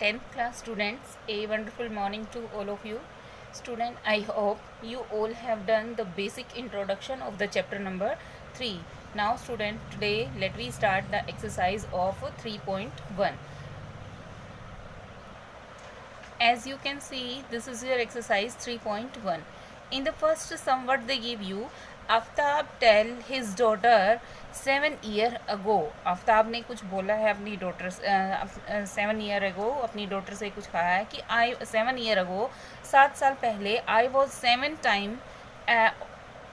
10th class students, a wonderful morning to all of you. Student, I hope you all have done the basic introduction of the chapter number 3. Now student, today let me start the exercise of 3.1. As you can see, this is your exercise 3.1. In the first sum, what they give you, Aftab tell his daughter 7 years ago. Aftab ने कुछ बोला है अपनी daughter 7 years ago अपनी daughter से कुछ कहा है कि 7 years ago 7 साल पहले I was 7 times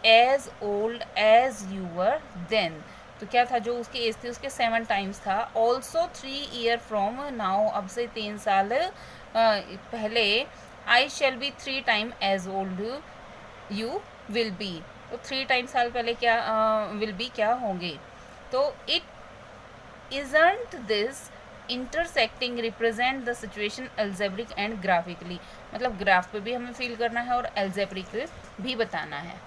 as old as you were then. तो क्या था, जो उसकी एज थी उसके 7 times था. ऑल्सो 3 years फ्रॉम नाउ, अब से 3 साल पहले I shall be 3 times as old you will be. तो 3 times साल पहले क्या विल बी क्या होंगे. तो it isn't this intersecting represent the situation algebraic and graphically. मतलब ग्राफ पे भी हमें फील करना है और एल्जेब्रिक भी बताना है.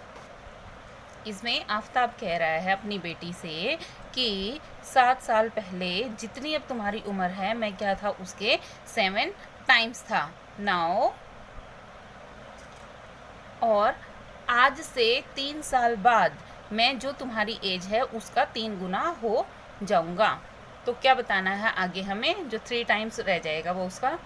इसमें आफ्ताब कह रहा है अपनी बेटी से कि 7 साल पहले जितनी अब तुम्हारी उम्र है, मैं क्या था उसके 7 times था. नाउ और आज से 3 साल बाद मैं जो तुम्हारी एज है उसका 3 गुना हो जाऊंगा. तो क्या बताना है आगे हमें, जो 3 times रह जाएगा वो उसका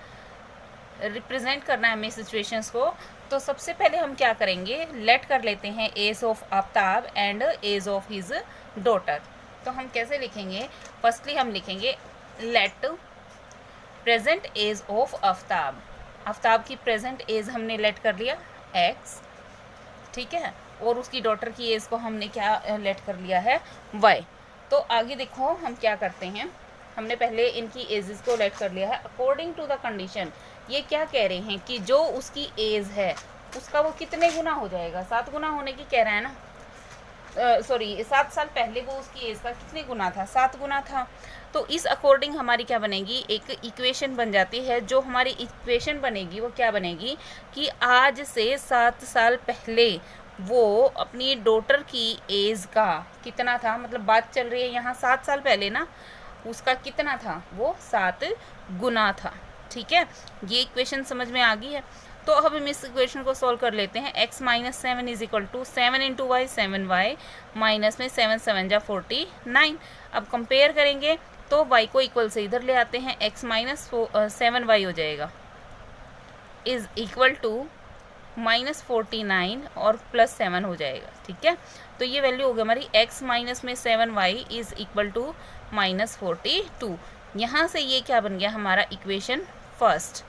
रिप्रेजेंट करना है हमें सिचुएशंस को. तो सबसे पहले हम क्या करेंगे, लेट कर लेते हैं age of Aftab and age of his daughter. तो हम कैसे लिखेंगे, फर्स्टली हम लिखेंगे let present age of Aftab. Aftab की प्रेजेंट एज हमने लेट कर लिया x, ठीक है, और उसकी डॉटर की एज को हमने क्या लेट कर लिया है y. तो आगे देखो हम क्या करते हैं, हमने पहले इनकी एजेस को लेट कर लिया है अकॉर्डिंग टू द कंडीशन. ये क्या कह रहे हैं कि जो उसकी एज है उसका वो कितने गुना हो जाएगा, 7 गुना होने की कह रहा है ना. 7 साल पहले वो उसकी एज का कितने गुना था, 7 गुना था. तो इस अकॉर्डिंग हमारी क्या बनेगी, एक इक्वेशन बन जाती है. जो हमारी इक्वेशन बनेगी वो क्या बनेगी कि आज से 7 साल पहले वो अपनी डॉटर की एज का कितना था, मतलब बात चल रही है यहाँ 7 साल पहले ना, उसका कितना था, वो 7 गुना था. ठीक है, ये इक्वेशन समझ में आ गई है. तो अब हम इस इक्वेशन को सॉल्व कर लेते हैं. x - 7 is equal to 7 into y 7y minus में 7 7 जा 49. अब कंपेयर करेंगे तो y को इक्वल से इधर ले आते हैं, x - 7y हो जाएगा इज इक्वल टू -49 और +7 हो जाएगा. ठीक है, तो ये वैल्यू हो गई हमारी x माइनस में 7y इज इक्वल टू -42. यहाँ से ये क्या बन गया हमारा इक्वेशन फर्स्ट.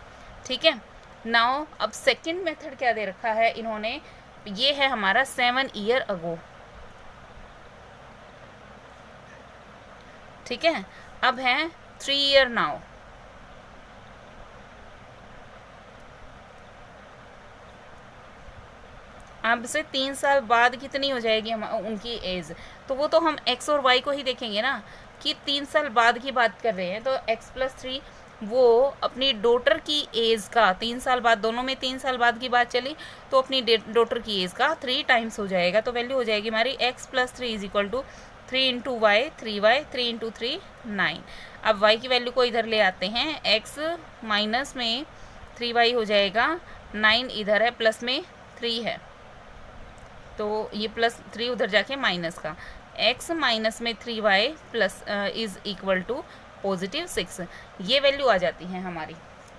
ठीक है, नाउ अब सेकंड मेथड क्या दे रखा है इन्होंने, ये है हमारा 7 years अगो. ठीक है, अब है 3 years नाउ. अब से 3 साल बाद कितनी हो जाएगी उनकी एज. तो वो तो हम x और y को ही देखेंगे ना कि 3 साल बाद की बात कर रहे हैं. तो x + 3 वो अपनी डॉटर की एज का 3 साल बाद, दोनों में 3 साल बाद की बात चली, तो अपनी डॉटर की एज का 3 times हो जाएगा. तो वैल्यू हो जाएगी हमारी x + 3 is equal to 3 into y 3y 3 into 3 9. अब y की वैल्यू को इधर ले आते हैं, x माइनस में 3y हो जाएगा, 9 इधर है, प्लस में 3 है, तो ये +3 उधर जाके माइनस का, x माइनस में 3y plus is equal to +6. ये वैल्यू आ जाती है हमारी.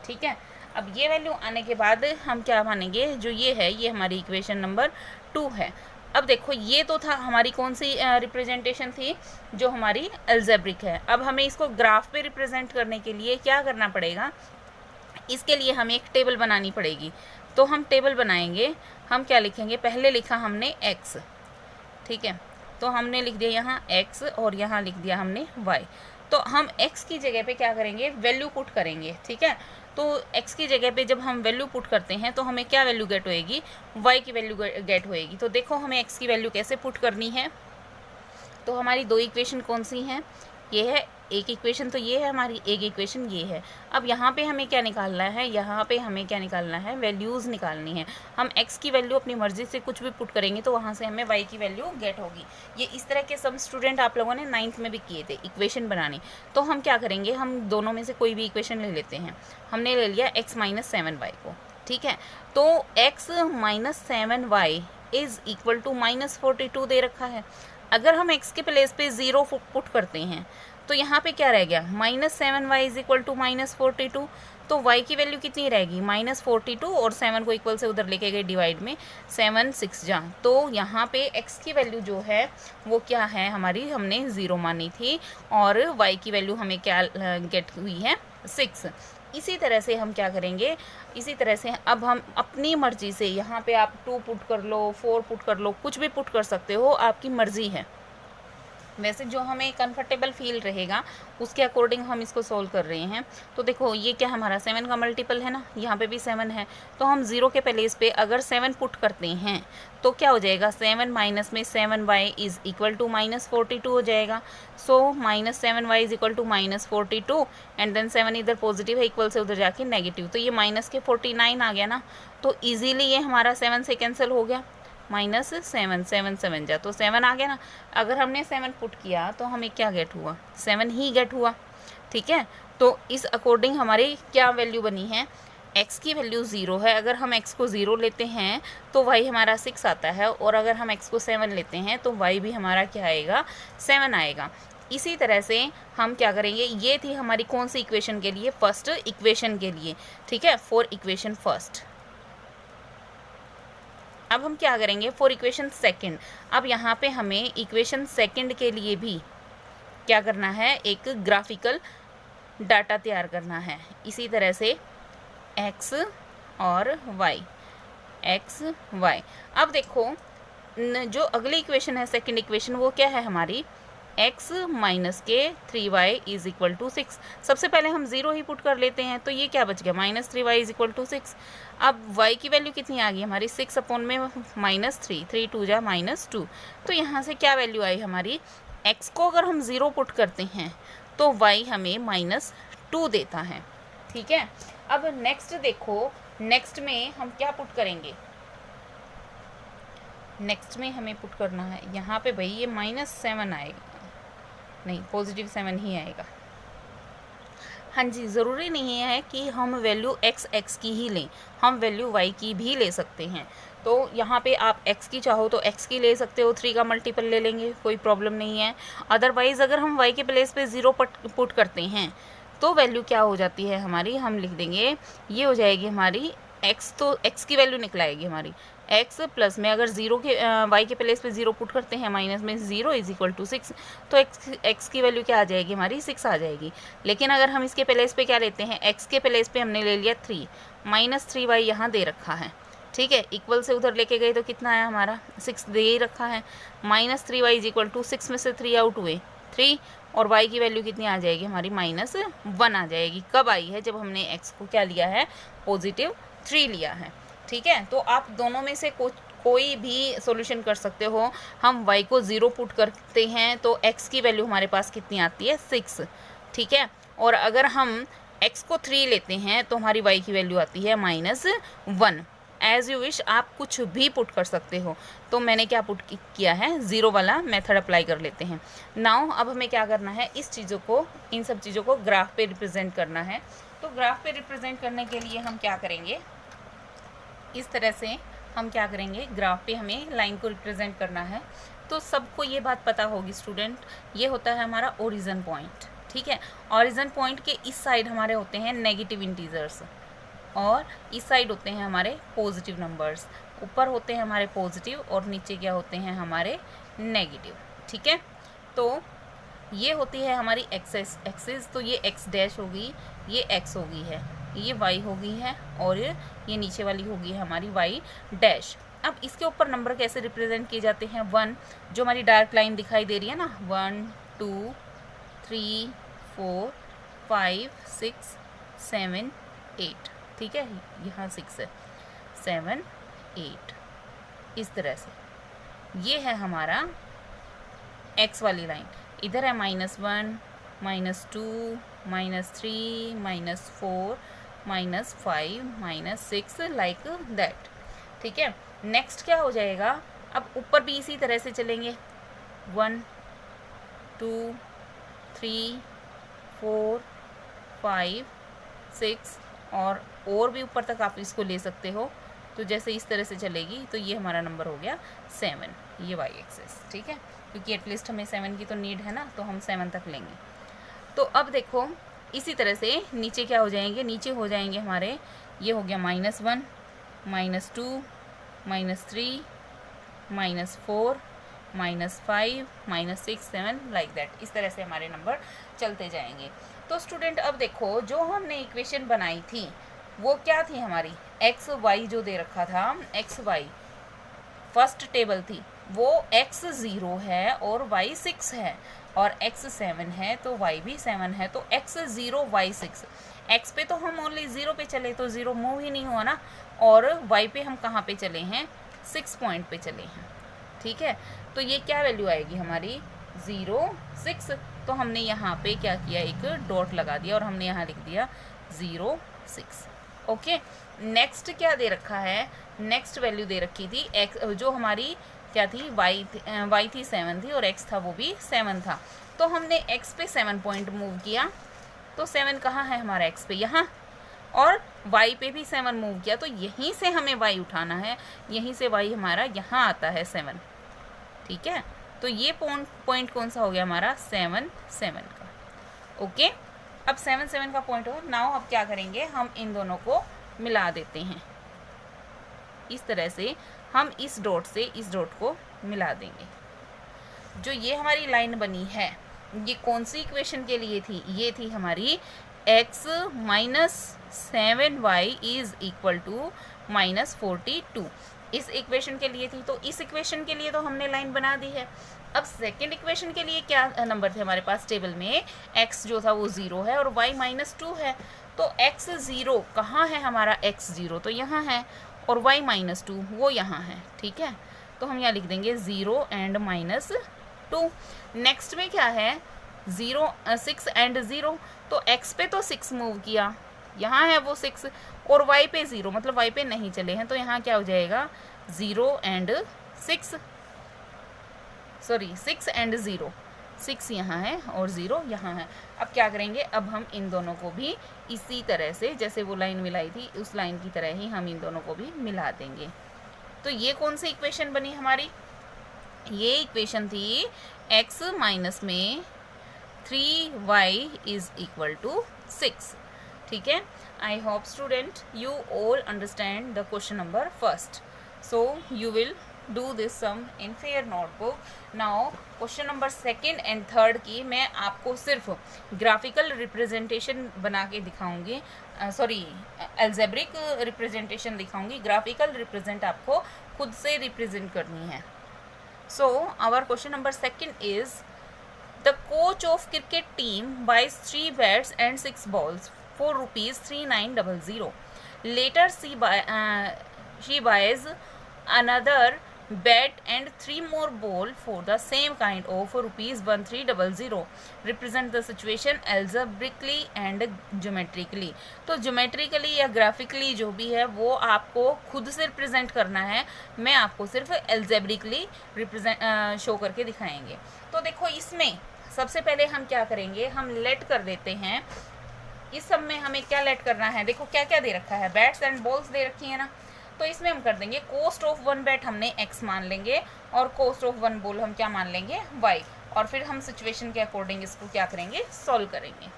ठीक है, अब ये वैल्यू आने के बाद हम क्या मानेंगे, जो ये है ये हमारी इक्वेशन नंबर 2 है. अब देखो ये तो था हमारी कौन सी रिप्रेजेंटेशन थी, जो हमारी एल्जेब्रिक है. अब हमें इसको ग्राफ पे रिप्रेजेंट करने के लिए क्या करना पड़ेगा, इसके लिए हमें एक टेबल बनानी पड़ेगी. तो हम टेबल बनाएंगे, हम क्या लिखेंगे, पहले लिखा हमने x. ठीक है, तो हमने लिख दिया यहाँ x और यहाँ लिख दिया हमने y. तो हम x की जगह पे क्या करेंगे, वैल्यू पुट करेंगे. ठीक है, तो x की जगह पे जब हम वैल्यू पुट करते हैं तो हमें क्या वैल्यू गेट होएगी, y की वैल्यू गेट होएगी. तो देखो हमें x की वैल्यू कैसे पुट करनी है. तो हमारी 2 इक्वेशन कौन सी हैं, ये है एक इक्वेशन तो ये है हमारी, एक इक्वेशन ये है। अब यहाँ पे हमें क्या निकालना है, यहाँ पे हमें क्या निकालना है, वैल्यूज़ निकालनी है। हम x की वैल्यू अपनी मर्ज़ी से कुछ भी पुट करेंगे तो वहाँ से हमें y की वैल्यू गेट होगी। ये इस तरह के सब स्टूडेंट आप लोगों ने 9th में भी किए थे इक्वेशन बनाने। तो हम क्या करेंगे, हम दोनों में से कोई भी इक्वेशन ले लेते हैं। हमने ले लिया x माइनस 7y को, ठीक है। तो x minus 7y is equal to minus 42 दे रखा है। अगर हम x के प्लेस पे 0 पुट करते हैं तो यहाँ पे क्या रह गया, minus 7y is equal to minus 42। तो y की वैल्यू कितनी रहेगी, माइनस 42, और 7 को इक्वल से उधर लेके गए डिवाइड में, 7 6 जा। तो यहाँ पे x की वैल्यू जो है वो क्या है हमारी, हमने 0 मानी थी, और y की वैल्यू हमें क्या गेट हुई है, 6। इसी तरह से हम क्या करेंगे, इसी तरह से अब हम अपनी मर्ज़ी से, यहाँ पे आप 2 पुट कर लो, 4 पुट कर लो, कुछ भी पुट कर सकते हो, आपकी मर्ज़ी है। वैसे जो हमें कंफर्टेबल फील रहेगा उसके अकॉर्डिंग हम इसको सोल्व कर रहे हैं। तो देखो ये क्या हमारा 7 का मल्टीपल है ना, यहाँ पे भी 7 है। तो हम 0 के प्लेस पे अगर 7 पुट करते हैं तो क्या हो जाएगा, 7 माइनस में 7y is equal to minus 42 हो जाएगा। So minus 7y is equal to minus 42, and then 7 इधर पॉजिटिव है, इक्वल से उधर जाके नेगेटिव, तो ये माइनस के 49 आ गया ना। तो ईजीली ये हमारा 7 से कैंसिल हो गया, माइनस 7, 7 7 जा, तो 7 आ गया ना। अगर हमने 7 पुट किया तो हमें क्या गेट हुआ, 7 ही गेट हुआ, ठीक है। तो इस अकॉर्डिंग हमारी क्या वैल्यू बनी है, x की वैल्यू 0 है। अगर हम x को 0 लेते हैं तो y हमारा 6 आता है, और अगर हम x को 7 लेते हैं तो y भी हमारा क्या आएगा, 7 आएगा। इसी तरह से हम क्या करेंगे, ये थी हमारी कौन सी इक्वेशन के लिए, फर्स्ट इक्वेशन के लिए, ठीक है, फॉर इक्वेशन फर्स्ट। अब हम क्या करेंगे फॉर इक्वेशन सेकंड। अब यहाँ पे हमें इक्वेशन सेकंड के लिए भी क्या करना है, एक ग्राफिकल डाटा तैयार करना है। इसी तरह से x और y, x y। अब देखो जो अगली इक्वेशन है, सेकंड इक्वेशन, वो क्या है हमारी, x माइनस के 3y इज इक्वल टू 6। सबसे पहले हम 0 ही पुट कर लेते हैं, तो ये क्या बच गया, minus 3y is equal to 6। अब y की वैल्यू कितनी आ गई हमारी, 6 अपॉन में माइनस 3, 3 2 जा माइनस 2। तो यहाँ से क्या वैल्यू आई हमारी, x को अगर हम 0 पुट करते हैं तो y हमें माइनस 2 देता है, ठीक है। अब नेक्स्ट देखो, नेक्स्ट में हम क्या पुट करेंगे, नेक्स्ट में हमें पुट करना है यहाँ पे भाई ये माइनस 7 आएगा, नहीं पॉजिटिव 7 ही आएगा। हाँ जी, ज़रूरी नहीं है कि हम वैल्यू x की ही लें, हम वैल्यू y की भी ले सकते हैं। तो यहाँ पे आप x की चाहो तो x की ले सकते हो, 3 का मल्टीपल ले लेंगे, कोई प्रॉब्लम नहीं है। अदरवाइज़ अगर हम y के प्लेस पे 0 पुट करते हैं तो वैल्यू क्या हो जाती है हमारी, हम लिख देंगे, ये हो जाएगी हमारी x, तो x की वैल्यू निकलाएगी हमारी x प्लस में, अगर 0 के y के प्लेस पे 0 पुट करते हैं, माइनस में 0 इज इक्वल टू 6, तो x की वैल्यू क्या आ जाएगी हमारी, 6 आ जाएगी। लेकिन अगर हम इसके प्लेस पे क्या लेते हैं, x के प्लेस पे हमने ले लिया 3, माइनस 3y यहाँ दे रखा है, ठीक है, इक्वल से उधर लेके गए तो कितना आया हमारा, 6 दे ही रखा है। Minus 3y is equal to 6 में से 3 आउट हुए 3, और y की वैल्यू कितनी आ जाएगी हमारी, माइनस 1 आ जाएगी। कब आई है, जब हमने x को क्या लिया है, पॉजिटिव 3 लिया है, ठीक है। तो आप दोनों में से कोई भी सॉल्यूशन कर सकते हो। हम y को 0 पुट करते हैं तो x की वैल्यू हमारे पास कितनी आती है, 6, ठीक है। और अगर हम x को 3 लेते हैं तो हमारी y की वैल्यू आती है माइनस 1। एज यू विश, आप कुछ भी पुट कर सकते हो। तो मैंने क्या पुट किया है, 0 वाला मेथड अप्लाई कर लेते हैं। नाउ अब हमें क्या करना है, इस चीज़ों को, इन सब चीज़ों को ग्राफ पे रिप्रेजेंट करना है। तो ग्राफ पे रिप्रेजेंट करने के लिए हम क्या करेंगे, इस तरह से हम क्या करेंगे, ग्राफ पे हमें लाइन को रिप्रेजेंट करना है। तो सबको ये बात पता होगी स्टूडेंट, ये होता है हमारा ओरिजिन पॉइंट, ठीक है। ओरिजिन पॉइंट के इस साइड हमारे होते हैं नेगेटिव इंटीजर्स, और इस साइड होते हैं हमारे पॉजिटिव नंबर्स। ऊपर होते हैं हमारे पॉजिटिव और नीचे क्या होते हैं हमारे नेगेटिव, ठीक है। तो ये होती है हमारी एक्सिस, तो ये x डैश होगी, ये x होगी है, ये y होगी है, और ये नीचे वाली होगी हमारी y डैश। अब इसके ऊपर नंबर कैसे रिप्रेजेंट किए जाते हैं, 1, जो हमारी डार्क लाइन दिखाई दे रही है ना, 1 2 3 4 5 6 7 8, ठीक है, यहाँ 6 है, 7 8, इस तरह से ये है हमारा x वाली लाइन। इधर है -1 -2 -3 -4 -5 -6 लाइक दैट। ठीक है, नेक्स्ट क्या हो जाएगा, अब ऊपर भी इसी तरह से चलेंगे, 1 2 3 4 5 6 और भी ऊपर तक आप इसको ले सकते हो। तो जैसे इस तरह से चलेगी तो ये हमारा नंबर हो गया 7, ये वाई एक्सेस। ठीक है, क्योंकि एटलीस्ट हमें 7 की तो नीड है ना, तो हम 7 तक लेंगे। तो अब देखो इसी तरह से नीचे क्या हो जाएंगे, नीचे हो जाएंगे हमारे, ये हो गया -1 -2 -3 -4 -5 -6 7 लाइक दैट। इस तरह से हमारे नंबर चलते जाएंगे। तो स्टूडेंट अब देखो जो हमने इक्वेशन बनाई थी वो क्या थी हमारी, एक्स वाई जो दे रखा था, एक्स वाई फर्स्ट टेबल थी, वो x 0 है और y 6 है और x 7 है तो y भी 7 है, तो x 0 y 6। x पे तो हम ओनली 0 पे चले तो 0 मूव ही नहीं हुआ ना, और y पे हम कहाँ पे चले हैं, 6 पॉइंट पे चले हैं। ठीक है, तो ये क्या वैल्यू आएगी हमारी 0 6। तो हमने यहाँ पे क्या किया, एक डॉट लगा दिया और हमने यहाँ लिख दिया 0 6। ओके, नेक्स्ट क्या दे रखा है, नेक्स्ट वैल्यू दे रखी थी एक्स, जो हमारी क्या थी, वाई थी 7 थी और एक्स था वो भी 7 था। तो हमने एक्स पे 7 पॉइंट मूव किया, तो 7 कहाँ है हमारा एक्स पे, यहाँ, और वाई पे भी 7 मूव किया, तो यहीं से हमें वाई उठाना है, यहीं से वाई हमारा यहाँ आता है 7। ठीक है, तो ये पॉइंट कौन सा हो गया हमारा, 7 7 का। ओके, अब 7 7 का पॉइंट हो। नाउ अब क्या करेंगे, हम इन दोनों को मिला देते हैं, इस तरह से हम इस डॉट से इस डॉट को मिला देंगे। जो ये हमारी लाइन बनी है ये कौन सी इक्वेशन के लिए थी, ये थी हमारी x - 7y is equal to -42, इस इक्वेशन के लिए थी। तो इस इक्वेशन के लिए तो हमने लाइन बना दी है। अब सेकेंड इक्वेशन के लिए क्या नंबर थे हमारे पास टेबल में, x जो था वो 0 है और y -2 है, तो x 0 कहाँ है हमारा, x 0 तो यहाँ है और y -2 वो यहाँ है। ठीक है, तो हम यहाँ लिख देंगे 0 एंड -2। नेक्स्ट में क्या है, 6 एंड 0, तो x पे तो 6 मूव किया, यहाँ है वो 6, और y पे 0 मतलब y पे नहीं चले हैं, तो यहाँ क्या हो जाएगा 0 एंड 6, सॉरी 6 एंड 0, 6 यहाँ है और 0 यहाँ है। अब क्या करेंगे, अब हम इन दोनों को भी इसी तरह से जैसे वो लाइन मिलाई थी उस लाइन की तरह ही हम इन दोनों को भी मिला देंगे। तो ये कौन सी इक्वेशन बनी हमारी, ये इक्वेशन थी x माइनस में 3y इज इक्वल टू 6। ठीक है, I hope student you all understand the question number first, so you will do this sum in fair notebook. now question number second and third की मैं आपको सिर्फ graphical representation बना के दिखाऊंगी, sorry algebraic representation दिखाऊंगी, ग्राफिकल रिप्रेजेंट आपको खुद से रिप्रेजेंट करनी है। So our question number second is the coach of cricket team buys 3 bats and 6 balls for ₹3900. later she buys another bat and 3 more ball for the same kind of ₹1300. represent the situation algebraically and geometrically. तो geometrically या graphically जो भी है वो आपको खुद से represent करना है, मैं आपको सिर्फ algebraically रिप्रेजेंट शो करके दिखाएंगे। तो देखो इसमें सबसे पहले हम क्या करेंगे, हम लेट कर देते हैं, इस सब में हमें क्या लेट करना है, देखो क्या क्या दे रखा है, बैट्स एंड बॉल्स दे रखी है ना, तो इसमें हम कर देंगे कोस्ट ऑफ 1 बैट हमने x मान लेंगे और कोस्ट ऑफ 1 बॉल हम क्या मान लेंगे y, और फिर हम सिचुएशन के अकॉर्डिंग इसको क्या करेंगे, सॉल्व करेंगे।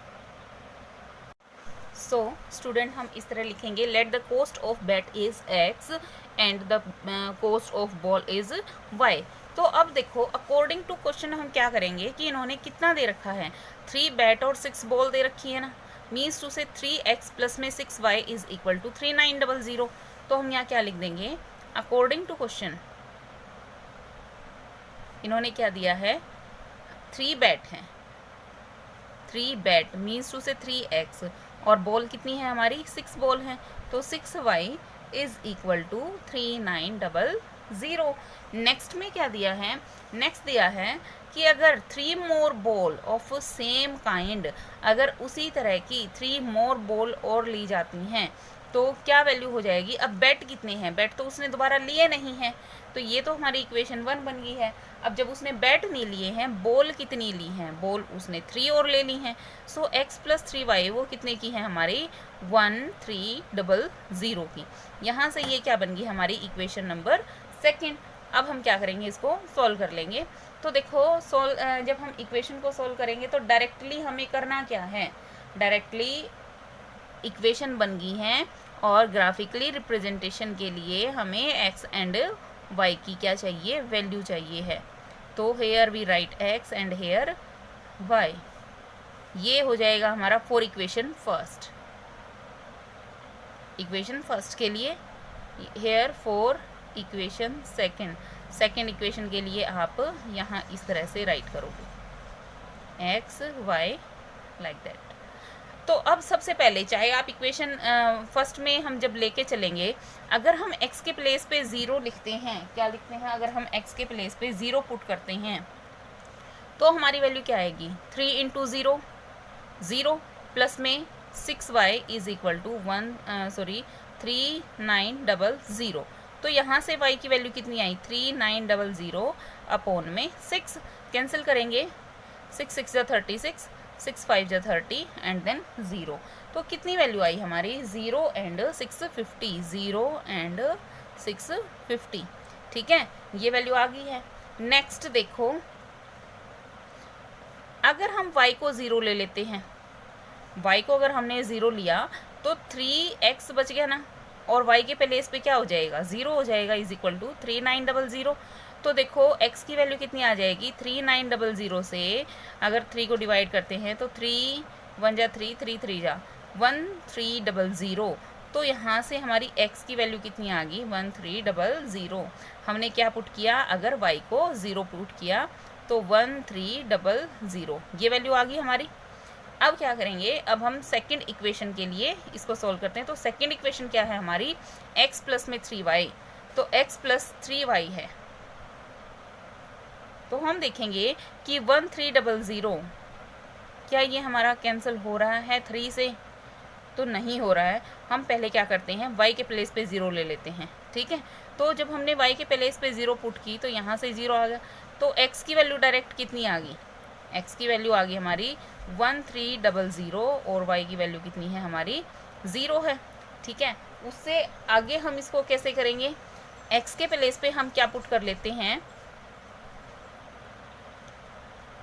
सो स्टूडेंट हम इस तरह लिखेंगे, let the cost of bat is x and the cost of ball is y। तो अब देखो अकॉर्डिंग टू क्वेश्चन हम क्या करेंगे कि इन्होंने कितना दे रखा है, 3 बैट और 6 बॉल दे रखी है ना, मीन्स टू से 3x प्लस में 6y इज इक्वल टू 3900। तो हम यहाँ क्या लिख देंगे, अकॉर्डिंग टू क्वेश्चन इन्होंने क्या दिया है, 3 बैट हैं, 3 बैट मीन्स टू से 3x और बॉल कितनी है हमारी, 6 बॉल हैं, तो 6y is equal to 3900। Next में क्या दिया है, नेक्स्ट दिया है कि अगर 3 मोर बॉल ऑफ सेम काइंड, अगर उसी तरह की 3 मोर बॉल और ली जाती हैं तो क्या वैल्यू हो जाएगी। अब बेट कितने हैं, बेट तो उसने दोबारा लिए नहीं है, तो ये तो हमारी इक्वेशन 1 बन गई है। अब जब उसने बैट नहीं लिए हैं, बॉल कितनी ली हैं, बॉल उसने 3 और ले ली हैं। सो x + 3y वो कितने की है हमारी 1300 की। यहाँ से ये क्या बन गई हमारी इक्वेशन नंबर 2। अब हम क्या करेंगे, इसको सॉल्व कर लेंगे। तो देखो जब हम इक्वेशन को सॉल्व करेंगे तो डायरेक्टली हमें करना क्या है, डायरेक्टली इक्वेशन बन गई हैं और ग्राफिकली रिप्रेजेंटेशन के लिए हमें x एंड y की क्या चाहिए, वैल्यू चाहिए है। तो here we write x and here y। ये हो जाएगा हमारा for equation first, equation first के लिए। Here for equation second, second equation के लिए आप यहाँ इस तरह से राइट करोगे x y लाइक दैट। तो अब सबसे पहले चाहे आप इक्वेशन फर्स्ट में हम जब लेके चलेंगे, अगर हम x के प्लेस पे 0 लिखते हैं, क्या लिखते हैं, अगर हम x के प्लेस पे 0 पुट करते हैं तो हमारी वैल्यू क्या आएगी, 3 × 0 0 प्लस में 6y इज इक्वल टू 3900। तो यहाँ से y की वैल्यू कितनी आई, 3900 अपॉन में 6 कैंसिल करेंगे, 6 6 × 36, 6 5 × 30 एंड देन 0। तो कितनी वैल्यू आई हमारी 0 एंड 650, 0 एंड 650। ठीक है, ये वैल्यू आ गई है। नेक्स्ट देखो, अगर हम y को 0 ले लेते हैं, y को अगर हमने 0 लिया तो 3x बच गया ना, और y के प्लेस पे क्या हो जाएगा, 0 हो जाएगा, इज इक्वल टू 3900। तो देखो x की वैल्यू कितनी आ जाएगी, 3900 से अगर 3 को डिवाइड करते हैं तो 3 1 जा 3, 3 3 जा 1300। तो यहाँ से हमारी x की वैल्यू कितनी आ गई, 1300। हमने क्या पुट किया, अगर y को 0 पुट किया तो 1300, ये वैल्यू आ गई हमारी। अब क्या करेंगे, अब हम सेकंड इक्वेशन के लिए इसको सॉल्व करते हैं। तो सेकंड इक्वेशन क्या है हमारी, x प्लस में 3y, तो x प्लस 3y है। तो हम देखेंगे कि 1300 क्या ये हमारा कैंसिल हो रहा है 3 से, तो नहीं हो रहा है। हम पहले क्या करते हैं, y के प्लेस पे 0 ले लेते हैं। ठीक है, तो जब हमने y के प्लेस पे 0 पुट की तो यहाँ से 0 आ गया, तो x की वैल्यू डायरेक्ट कितनी आ गई, x की वैल्यू आ गई हमारी 1300 और y की वैल्यू कितनी है हमारी 0 है। ठीक है, उससे आगे हम इसको कैसे करेंगे, x के प्लेस पे हम क्या पुट कर लेते हैं,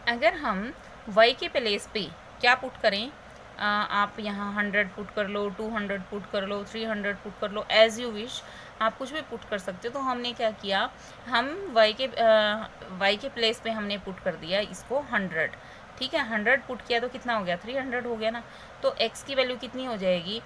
अगर हम y के प्लेस पे क्या पुट करें, आप यहाँ 100 पुट कर लो, 200 पुट कर लो, 300 पुट कर लो, एज़ यू विश, आप कुछ भी पुट कर सकते हो। तो हमने क्या किया, हम y के प्लेस पे हमने पुट कर दिया इसको 100। ठीक है, 100 पुट किया तो कितना हो गया, 300 हो गया ना। तो x की वैल्यू कितनी हो जाएगी,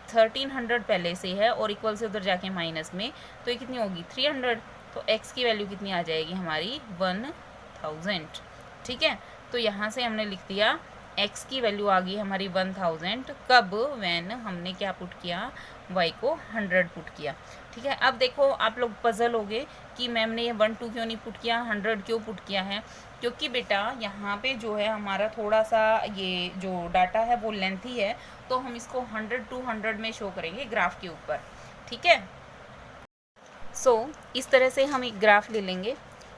1300 पहले से है और इक्वल से उधर जाके माइनस में, तो ये कितनी होगी 300। तो x की वैल्यू कितनी आ जाएगी हमारी 1000। ठीक है, तो यहाँ से हमने लिख दिया x की वैल्यू आ गई हमारी 1000, कब, व्हेन हमने क्या पुट किया, y को 100 पुट किया। ठीक है, अब देखो आप लोग पजल हो गए कि मैम ने ये 1 2 क्यों नहीं पुट किया, 100 क्यों पुट किया है, क्योंकि बेटा यहाँ पे जो है हमारा थोड़ा सा ये जो डाटा है वो लेंथी है, तो हम इसको 100 200 में शो करेंगे ग्राफ के ऊपर। ठीक है, सो इस तरह से हम एक ग्राफ ले लेंगे।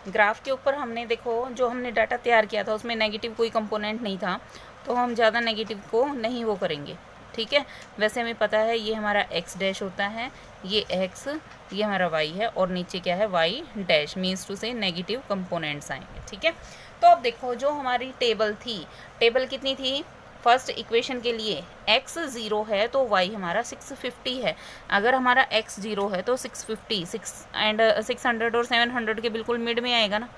ग्राफ के ऊपर हमने देखो जो हमने डाटा तैयार किया था उसमें नेगेटिव कोई कंपोनेंट नहीं था, तो हम ज़्यादा नेगेटिव को नहीं वो करेंगे। ठीक है, वैसे हमें पता है ये हमारा x डैश होता है, ये x, ये हमारा y है, और नीचे क्या है y डैश, मीन्स टू से नेगेटिव कंपोनेंट्स आएंगे। ठीक है, तो अब देखो जो हमारी टेबल थी, टेबल कितनी थी, फर्स्ट इक्वेशन के लिए x 0 है तो y हमारा 650 है। अगर हमारा x 0 है तो 650, 600 और 700 के बिल्कुल मिड में आएगा ना,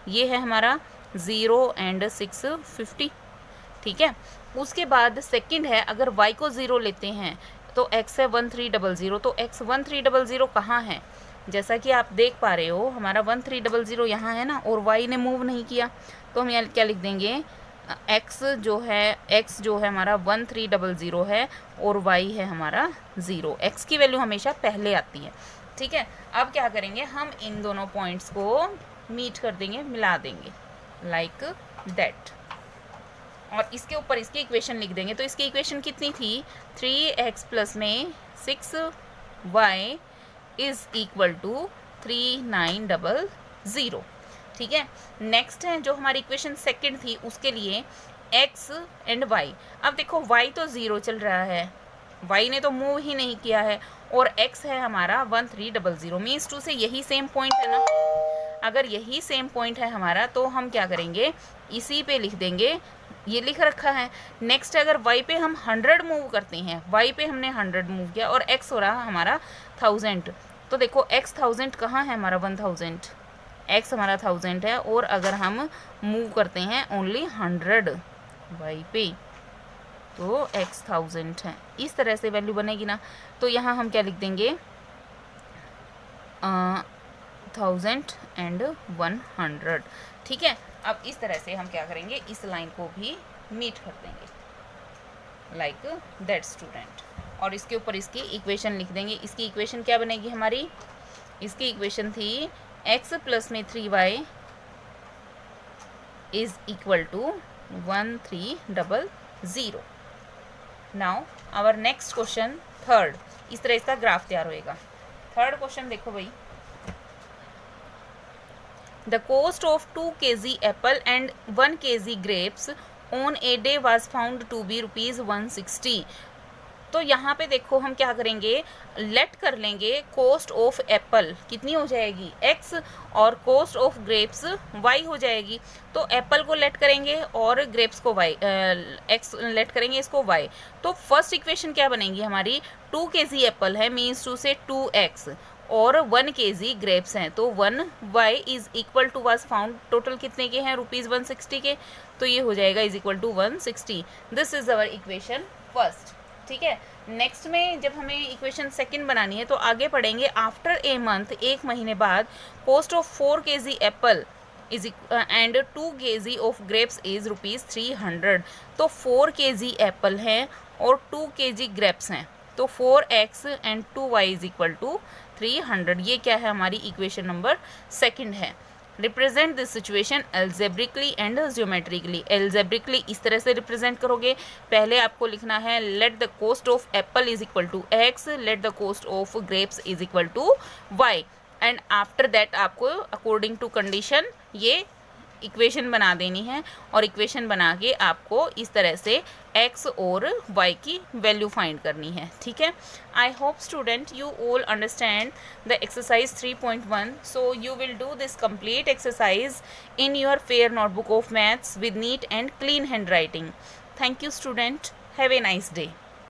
ये है हमारा 0 एंड 650। ठीक है, उसके बाद सेकंड है, अगर y को 0 लेते हैं तो x है 1300, तो x 1300 कहाँ है, जैसा कि आप देख पा रहे हो हमारा 1300 यहाँ है ना, और y ने मूव नहीं किया, तो हम यहाँ क्या लिख देंगे, x जो है हमारा 1300 है और y है हमारा 0। x की वैल्यू हमेशा पहले आती है। ठीक है, अब क्या करेंगे, हम इन दोनों पॉइंट्स को मीट कर देंगे, मिला देंगे। Like that. और इसके ऊपर इसकी इक्वेशन लिख देंगे। तो इसकी इक्वेशन कितनी थी, 3x प्लस में 6y इज इक्वल टू 3900। ठीक है। नेक्स्ट है जो हमारी इक्वेशन सेकंड थी, उसके लिए x एंड y। अब देखो y तो 0 चल रहा है, y ने तो मूव ही नहीं किया है, और x है हमारा 1300, मीन्स टू से यही सेम पॉइंट है ना। अगर यही सेम पॉइंट है हमारा तो हम क्या करेंगे, इसी पे लिख देंगे, ये लिख रखा है। नेक्स्ट अगर y पे हम 100 मूव करते हैं, y पे हमने 100 मूव किया और x हो रहा हमारा 1000, तो देखो x 1000 कहाँ है हमारा 1000, x हमारा 1000 है, और अगर हम मूव करते हैं ओनली 100 y पे तो x 1000 है। इस तरह से वैल्यू बनेगी ना। तो यहाँ हम क्या लिख देंगे 1000 एंड 100। ठीक है। अब इस तरह से हम क्या करेंगे, इस लाइन को भी मीट कर देंगे लाइक दैट स्टूडेंट। और इसके ऊपर इसकी इक्वेशन लिख देंगे। इसकी इक्वेशन क्या बनेगी हमारी, इसकी इक्वेशन थी x प्लस में 3y is equal to 1300। Now our next question third. इस तरह इसका ग्राफ तैयार होएगा। थर्ड क्वेश्चन देखो भाई, the cost of 2 kg apple and 1 kg grapes on a day was found to be rupees 160। तो यहाँ पे देखो हम क्या करेंगे, लेट कर लेंगे कॉस्ट ऑफ एप्पल कितनी हो जाएगी x, और कॉस्ट ऑफ ग्रेप्स y हो जाएगी। तो एप्पल को लेट करेंगे और ग्रेप्स को y, x लेट करेंगे, इसको y। तो फर्स्ट इक्वेशन क्या बनेगी हमारी, 2 kg एप्पल है मीन्स टू से 2x, और 1 kg ग्रेप्स हैं तो 1y is equal to was found, total कितने के हैं रुपीज़ 160 के, तो ये हो जाएगा is equal to 160। This is our equation first. ठीक है। नेक्स्ट में जब हमें इक्वेशन सेकंड बनानी है तो आगे पढ़ेंगे, आफ्टर ए मंथ, एक महीने बाद, cost of 4 kg Apple is and 2 kg of grapes is rupees 300। तो 4 kg एप्पल हैं और 2 kg ग्रेप्स हैं, तो 4x and 2y is equal to 300। ये क्या है हमारी इक्वेशन नंबर सेकंड है। Represent this situation algebraically and geometrically. Algebraically इस तरह से रिप्रेजेंट करोगे, पहले आपको लिखना है let the cost of apple is equal to x, let the cost of grapes is equal to y, and after that आपको अकॉर्डिंग टू कंडीशन ये इक्वेशन बना देनी है, और इक्वेशन बना के आपको इस तरह से x और y की वैल्यू फाइंड करनी है। ठीक है। I hope student you all understand the exercise 3.1। So you will do this complete exercise in your fair notebook of maths with neat and clean hand writing. Thank you student, have a nice day.